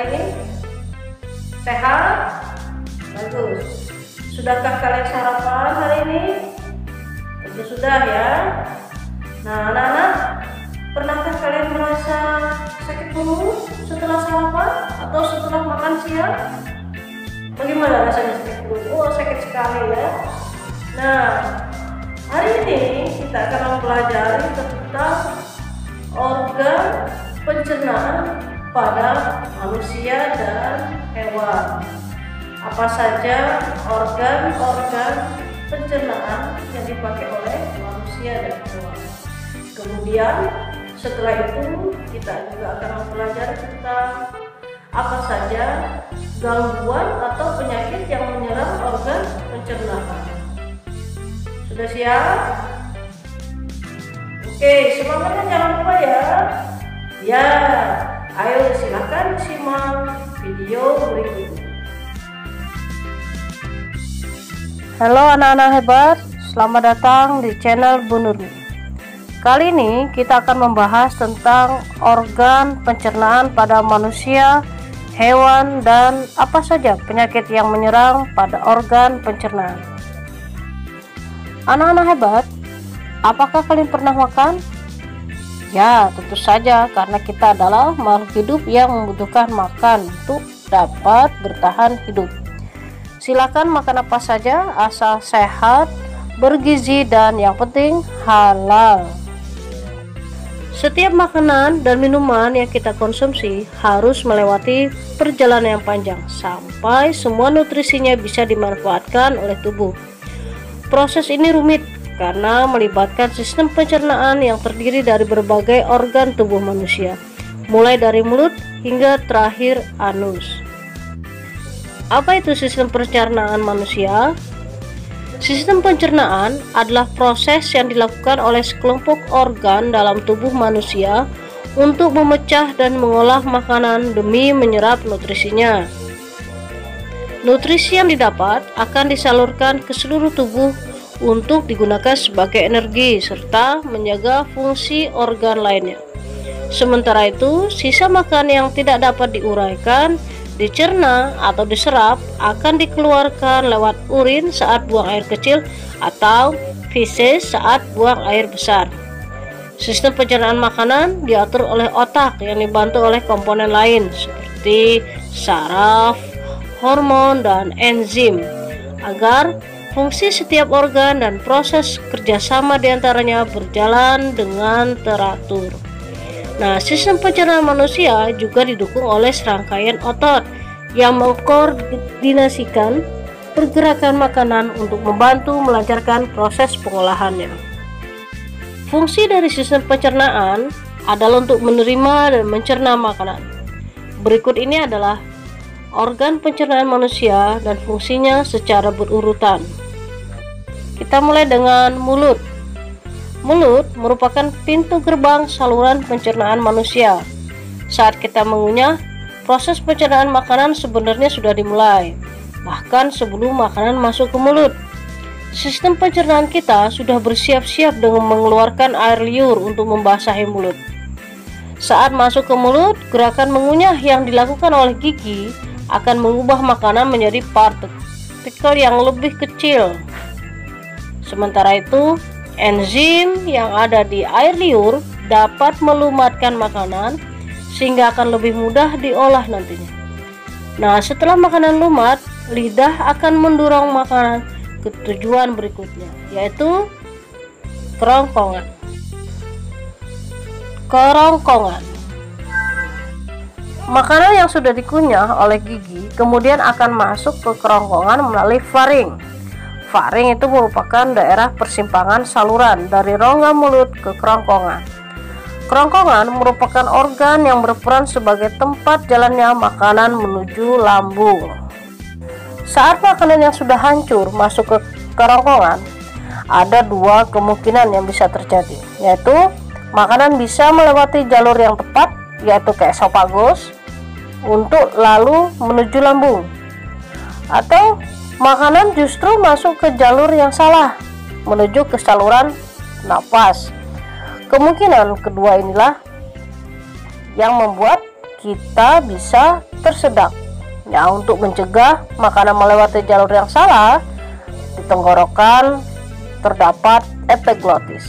hari ini? Sehat? Bagus. Sudahkah kalian sarapan hari ini? Tentu sudah ya. Nah, anak-anak, pernahkah kalian merasa sakit perut setelah sarapan atau setelah makan siang? Bagaimana rasanya sakit perut? Oh, sakit sekali ya. Nah, hari ini kita akan mempelajari tentang organ pencernaan pada manusia dan hewan. Apa saja organ-organ pencernaan yang dipakai oleh manusia dan hewan. Kemudian setelah itu kita juga akan mempelajari tentang apa saja gangguan atau penyakit yang menyerang organ pencernaan. Sudah siap? Oke, semangatnya jangan lupa ya. Ya, ayo silakan simak video berikut. Halo anak-anak hebat, selamat datang di channel Bu Nurmi. Kali ini kita akan membahas tentang organ pencernaan pada manusia, hewan, dan apa saja penyakit yang menyerang pada organ pencernaan. Anak-anak hebat, apakah kalian pernah makan? Ya, tentu saja, karena kita adalah makhluk hidup yang membutuhkan makan untuk dapat bertahan hidup. Silakan makan apa saja asal sehat, bergizi, dan yang penting halal. Setiap makanan dan minuman yang kita konsumsi harus melewati perjalanan yang panjang sampai semua nutrisinya bisa dimanfaatkan oleh tubuh. Proses ini rumit karena melibatkan sistem pencernaan yang terdiri dari berbagai organ tubuh manusia, mulai dari mulut hingga terakhir anus. Apa itu sistem pencernaan manusia? Sistem pencernaan adalah proses yang dilakukan oleh sekelompok organ dalam tubuh manusia untuk memecah dan mengolah makanan demi menyerap nutrisinya. Nutrisi yang didapat akan disalurkan ke seluruh tubuh untuk digunakan sebagai energi serta menjaga fungsi organ lainnya. Sementara itu, sisa makan yang tidak dapat diuraikan, dicerna atau diserap akan dikeluarkan lewat urin saat buang air kecil atau feses saat buang air besar. Sistem pencernaan makanan diatur oleh otak yang dibantu oleh komponen lain seperti saraf, hormon, dan enzim agar fungsi setiap organ dan proses kerjasama diantaranya berjalan dengan teratur. Nah, sistem pencernaan manusia juga didukung oleh serangkaian otot yang mengkoordinasikan pergerakan makanan untuk membantu melancarkan proses pengolahannya. Fungsi dari sistem pencernaan adalah untuk menerima dan mencerna makanan. Berikut ini adalah organ pencernaan manusia dan fungsinya secara berurutan. Kita mulai dengan mulut. Mulut merupakan pintu gerbang saluran pencernaan manusia. Saat kita mengunyah, proses pencernaan makanan sebenarnya sudah dimulai, bahkan sebelum makanan masuk ke mulut. Sistem pencernaan kita sudah bersiap-siap dengan mengeluarkan air liur untuk membasahi mulut. Saat masuk ke mulut, gerakan mengunyah yang dilakukan oleh gigi akan mengubah makanan menjadi partikel yang lebih kecil. Sementara itu, enzim yang ada di air liur dapat melumatkan makanan sehingga akan lebih mudah diolah nantinya. Nah, setelah makanan lumat, lidah akan mendorong makanan ke tujuan berikutnya, yaitu kerongkongan. Kerongkongan. Makanan yang sudah dikunyah oleh gigi kemudian akan masuk ke kerongkongan melalui faring. Faring itu merupakan daerah persimpangan saluran dari rongga mulut ke kerongkongan. Kerongkongan merupakan organ yang berperan sebagai tempat jalannya makanan menuju lambung. Saat makanan yang sudah hancur masuk ke kerongkongan, ada dua kemungkinan yang bisa terjadi, yaitu makanan bisa melewati jalur yang tepat, yaitu ke esofagus, untuk lalu menuju lambung, atau makanan justru masuk ke jalur yang salah, menuju ke saluran nafas. Kemungkinan kedua inilah yang membuat kita bisa tersedak. Ya, untuk mencegah makanan melewati jalur yang salah, di tenggorokan terdapat epiglotis.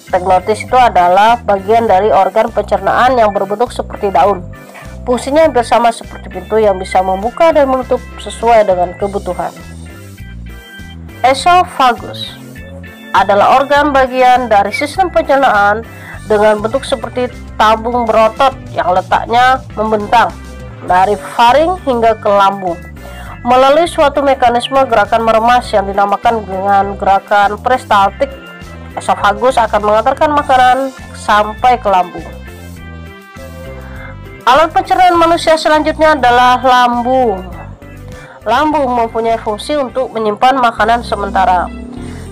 Epiglotis itu adalah bagian dari organ pencernaan yang berbentuk seperti daun. Fungsinya hampir sama seperti pintu yang bisa membuka dan menutup sesuai dengan kebutuhan. Esofagus adalah organ bagian dari sistem pencernaan dengan bentuk seperti tabung berotot yang letaknya membentang dari faring hingga ke lambung. Melalui suatu mekanisme gerakan meremas yang dinamakan dengan gerakan peristaltik, esofagus akan mengantarkan makanan sampai ke lambung. Alat pencernaan manusia selanjutnya adalah lambung. Lambung mempunyai fungsi untuk menyimpan makanan sementara.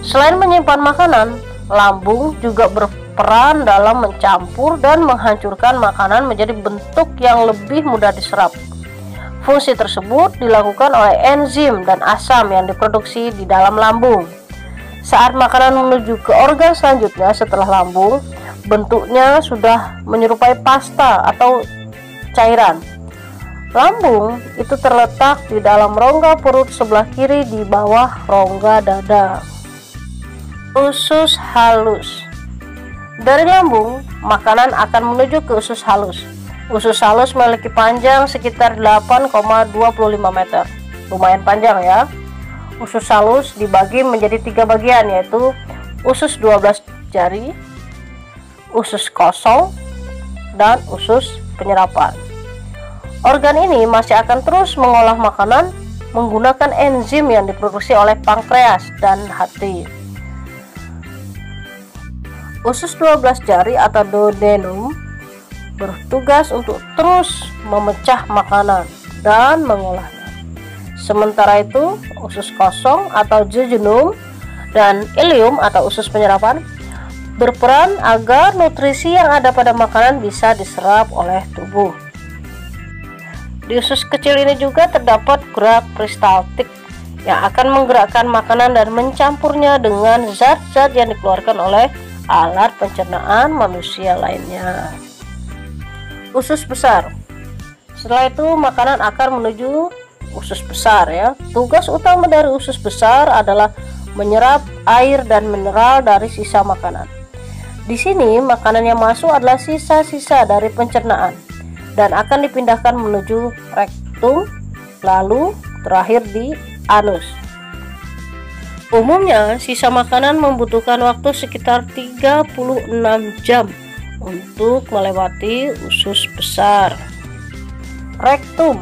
Selain menyimpan makanan, lambung juga berperan dalam mencampur dan menghancurkan makanan menjadi bentuk yang lebih mudah diserap. Fungsi tersebut dilakukan oleh enzim dan asam yang diproduksi di dalam lambung. Saat makanan menuju ke organ selanjutnya setelah lambung, bentuknya sudah menyerupai pasta atau cairan. Lambung itu terletak di dalam rongga perut sebelah kiri di bawah rongga dada. Usus halus. Dari lambung, makanan akan menuju ke usus halus. Usus halus memiliki panjang sekitar 8,25 meter. Lumayan panjang ya. Usus halus dibagi menjadi 3 bagian, yaitu usus 12 jari, usus kosong, dan usus penyerapan. Organ ini masih akan terus mengolah makanan menggunakan enzim yang diproduksi oleh pankreas dan hati. Usus 12 jari atau duodenum bertugas untuk terus memecah makanan dan mengolahnya. Sementara itu, usus kosong atau jejunum dan ileum atau usus penyerapan berperan agar nutrisi yang ada pada makanan bisa diserap oleh tubuh. Di usus kecil ini juga terdapat gerak peristaltik yang akan menggerakkan makanan dan mencampurnya dengan zat-zat yang dikeluarkan oleh alat pencernaan manusia lainnya. Usus besar. Setelah itu makanan akan menuju usus besar ya. Tugas utama dari usus besar adalah menyerap air dan mineral dari sisa makanan. Di sini makanan yang masuk adalah sisa-sisa dari pencernaan dan akan dipindahkan menuju rektum, lalu terakhir di anus. Umumnya, sisa makanan membutuhkan waktu sekitar 36 jam untuk melewati usus besar. Rektum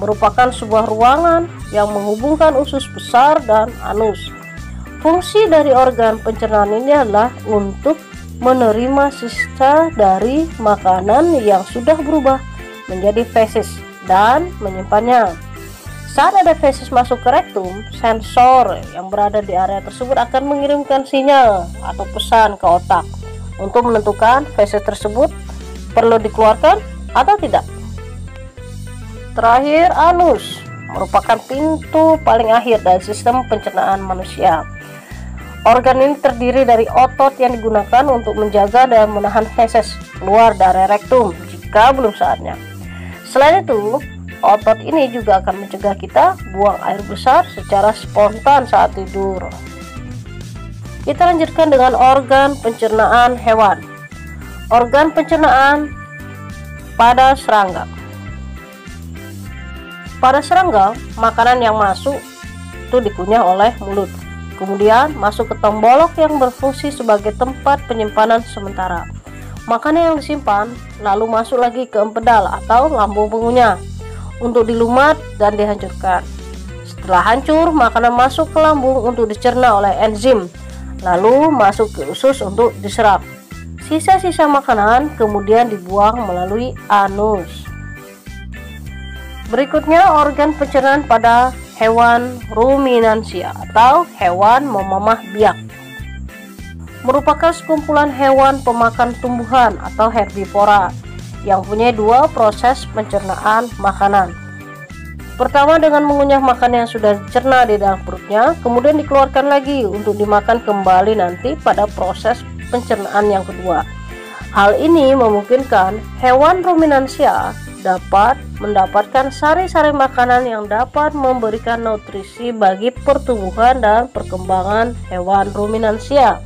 merupakan sebuah ruangan yang menghubungkan usus besar dan anus. Fungsi dari organ pencernaan ini adalah untuk menerima sisa dari makanan yang sudah berubah menjadi feses dan menyimpannya. Saat ada feses masuk ke rektum, sensor yang berada di area tersebut akan mengirimkan sinyal atau pesan ke otak untuk menentukan feses tersebut perlu dikeluarkan atau tidak. Terakhir, anus merupakan pintu paling akhir dari sistem pencernaan manusia. Organ ini terdiri dari otot yang digunakan untuk menjaga dan menahan feses keluar dari rektum jika belum saatnya. Selain itu, otot ini juga akan mencegah kita buang air besar secara spontan saat tidur. Kita lanjutkan dengan organ pencernaan hewan. Organ pencernaan pada serangga. Pada serangga, makanan yang masuk itu dikunyah oleh mulut, kemudian masuk ke tong bolok yang berfungsi sebagai tempat penyimpanan sementara. Makanan yang disimpan lalu masuk lagi ke empedal atau lambung pengunyah untuk dilumat dan dihancurkan. Setelah hancur, makanan masuk ke lambung untuk dicerna oleh enzim, lalu masuk ke usus untuk diserap. Sisa-sisa makanan kemudian dibuang melalui anus. Berikutnya, organ pencernaan pada hewan ruminansia atau hewan memamah biak. Merupakan sekumpulan hewan pemakan tumbuhan atau herbivora yang punya dua proses pencernaan makanan. Pertama dengan mengunyah makanan yang sudah dicerna di dalam perutnya, kemudian dikeluarkan lagi untuk dimakan kembali nanti pada proses pencernaan yang kedua. Hal ini memungkinkan hewan ruminansia dapat mendapatkan sari-sari makanan yang dapat memberikan nutrisi bagi pertumbuhan dan perkembangan hewan ruminansia.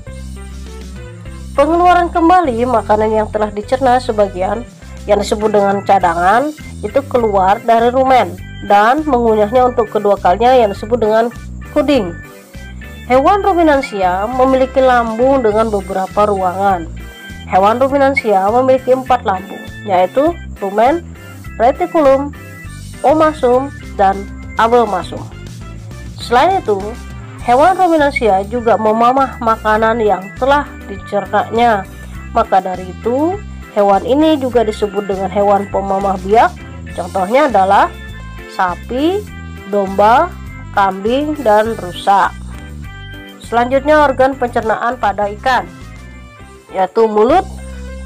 Pengeluaran kembali makanan yang telah dicerna sebagian yang disebut dengan cadangan itu keluar dari rumen dan mengunyahnya untuk kedua kalinya yang disebut dengan cuding. Hewan ruminansia memiliki lambung dengan beberapa ruangan. Hewan ruminansia memiliki 4 lambung, yaitu rumen, retikulum, omasum, dan abomasum. Selain itu, hewan ruminansia juga memamah makanan yang telah dicernanya. Maka dari itu, hewan ini juga disebut dengan hewan pemamah biak. Contohnya adalah sapi, domba, kambing, dan rusa. Selanjutnya organ pencernaan pada ikan, yaitu mulut,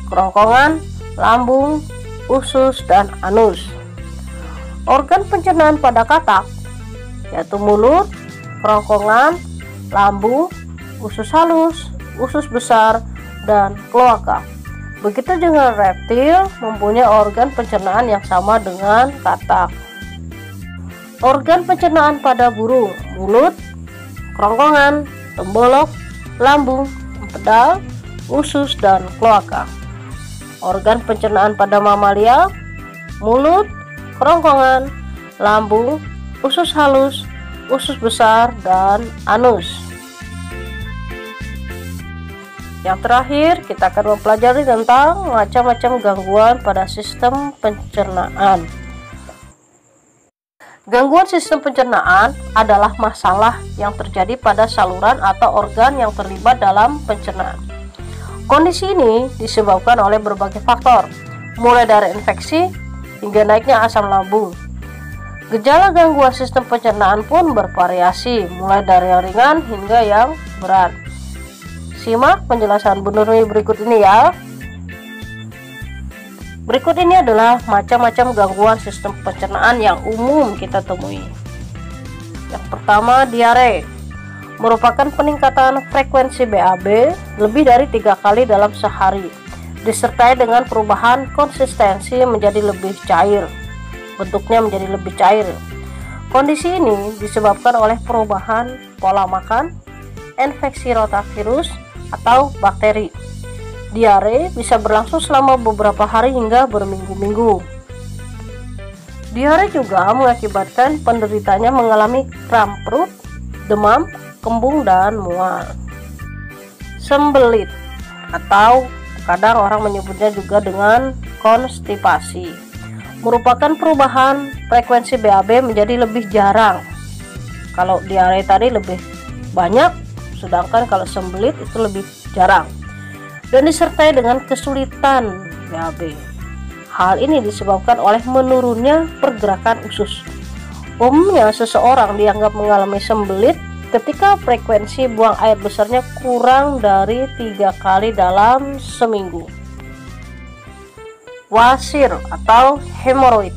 kerongkongan, lambung, usus, dan anus. Organ pencernaan pada katak, yaitu mulut, kerongkongan, lambung, usus halus, usus besar, dan kloaka. Begitu juga reptil mempunyai organ pencernaan yang sama dengan katak. Organ pencernaan pada burung, mulut, kerongkongan, tembolok, lambung, empedal, usus, dan kloaka. Organ pencernaan pada mamalia, mulut, kerongkongan, lambung, usus halus, usus besar, dan anus. Yang terakhir, kita akan mempelajari tentang macam-macam gangguan pada sistem pencernaan. Gangguan sistem pencernaan adalah masalah yang terjadi pada saluran atau organ yang terlibat dalam pencernaan. Kondisi ini disebabkan oleh berbagai faktor, mulai dari infeksi hingga naiknya asam lambung. Gejala gangguan sistem pencernaan pun bervariasi, mulai dari yang ringan hingga yang berat. Simak penjelasan Bu Nurmi berikut ini ya. Berikut ini adalah macam-macam gangguan sistem pencernaan yang umum kita temui. Yang pertama, diare, merupakan peningkatan frekuensi BAB lebih dari 3 kali dalam sehari, disertai dengan perubahan konsistensi menjadi lebih cair, bentuknya menjadi lebih cair. Kondisi ini disebabkan oleh perubahan pola makan, infeksi rotavirus, atau bakteri. Diare bisa berlangsung selama beberapa hari hingga berminggu-minggu. Diare juga mengakibatkan penderitanya mengalami kram perut, demam, kembung, dan mual. Sembelit, atau kadang orang menyebutnya juga dengan konstipasi, merupakan perubahan frekuensi BAB menjadi lebih jarang. Kalau diare tadi lebih banyak, sedangkan kalau sembelit itu lebih jarang, dan disertai dengan kesulitan BAB. Hal ini disebabkan oleh menurunnya pergerakan usus. Umumnya seseorang dianggap mengalami sembelit ketika frekuensi buang air besarnya kurang dari 3 kali dalam seminggu. Wasir atau hemoroid.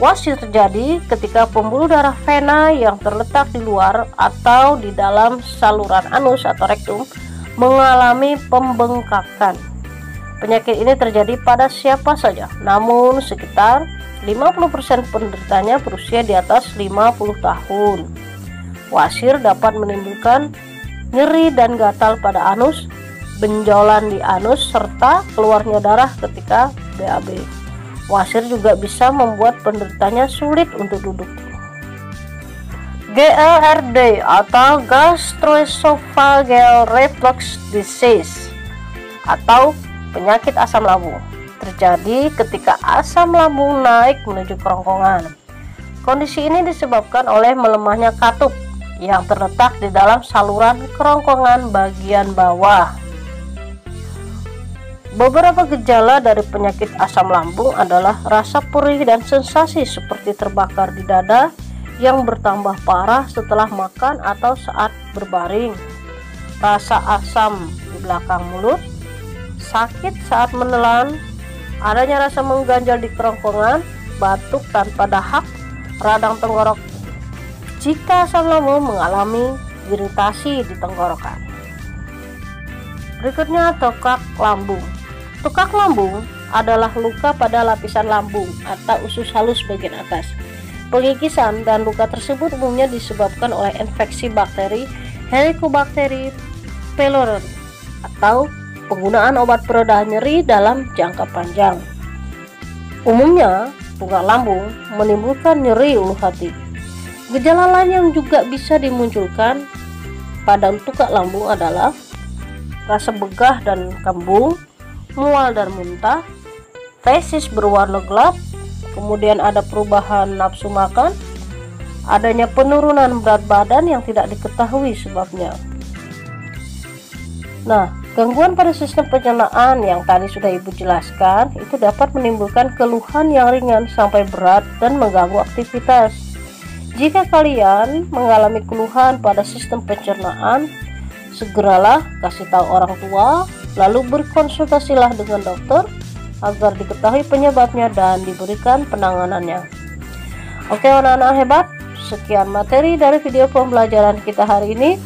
Wasir terjadi ketika pembuluh darah vena yang terletak di luar atau di dalam saluran anus atau rektum mengalami pembengkakan. Penyakit ini terjadi pada siapa saja, namun sekitar 50% penderitanya berusia di atas 50 tahun. Wasir dapat menimbulkan nyeri dan gatal pada anus, benjolan di anus, serta keluarnya darah ketika BAB. Wasir juga bisa membuat penderitanya sulit untuk duduk. GERD atau gastroesophageal reflux disease atau penyakit asam lambung terjadi ketika asam lambung naik menuju kerongkongan. Kondisi ini disebabkan oleh melemahnya katup yang terletak di dalam saluran kerongkongan bagian bawah. Beberapa gejala dari penyakit asam lambung adalah rasa perih dan sensasi seperti terbakar di dada yang bertambah parah setelah makan atau saat berbaring, rasa asam di belakang mulut, sakit saat menelan, adanya rasa mengganjal di kerongkongan, batuk tanpa dahak, radang tenggorok jika asam lambung mengalami iritasi di tenggorokan. Berikutnya, tokak lambung. Tokak lambung adalah luka pada lapisan lambung atau usus halus bagian atas. Pengikisan dan luka tersebut umumnya disebabkan oleh infeksi bakteri Helicobacter pylori atau penggunaan obat pereda nyeri dalam jangka panjang. Umumnya, luka lambung menimbulkan nyeri ulu hati. Gejala lain yang juga bisa dimunculkan pada luka lambung adalah rasa begah dan kembung, mual dan muntah, fesis berwarna gelap, kemudian ada perubahan nafsu makan, adanya penurunan berat badan yang tidak diketahui sebabnya. Nah, gangguan pada sistem pencernaan yang tadi sudah Ibu jelaskan itu dapat menimbulkan keluhan yang ringan sampai berat dan mengganggu aktivitas. Jika kalian mengalami keluhan pada sistem pencernaan, segeralah kasih tahu orang tua, lalu berkonsultasilah dengan dokter agar diketahui penyebabnya dan diberikan penanganannya. Oke anak-anak hebat, sekian materi dari video pembelajaran kita hari ini.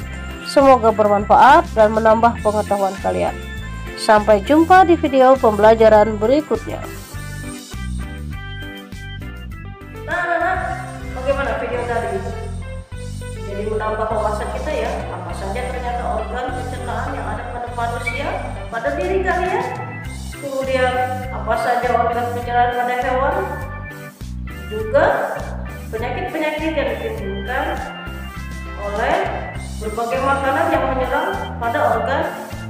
Semoga bermanfaat dan menambah pengetahuan kalian. Sampai jumpa di video pembelajaran berikutnya. Nah, bagaimana video tadi? Jadi menambah wawasan kita ya, apa saja ternyata organ pencernaan yang ada pada manusia, pada diri kalian. Kemudian apa saja organ pencernaan pada hewan. Juga penyakit-penyakit yang ditimbulkan oleh berbagai makanan yang menyerang pada organ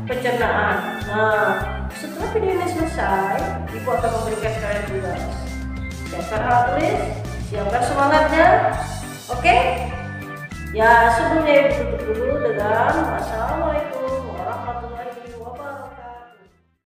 pencernaan. Nah, setelah video ini selesai, Ibu akan memberikan kalian tugas. Siapkan alat tulis, siapkan semangatnya. Oke? Ya, sebelumnya Ibu tutup dulu dengan Assalamualaikum.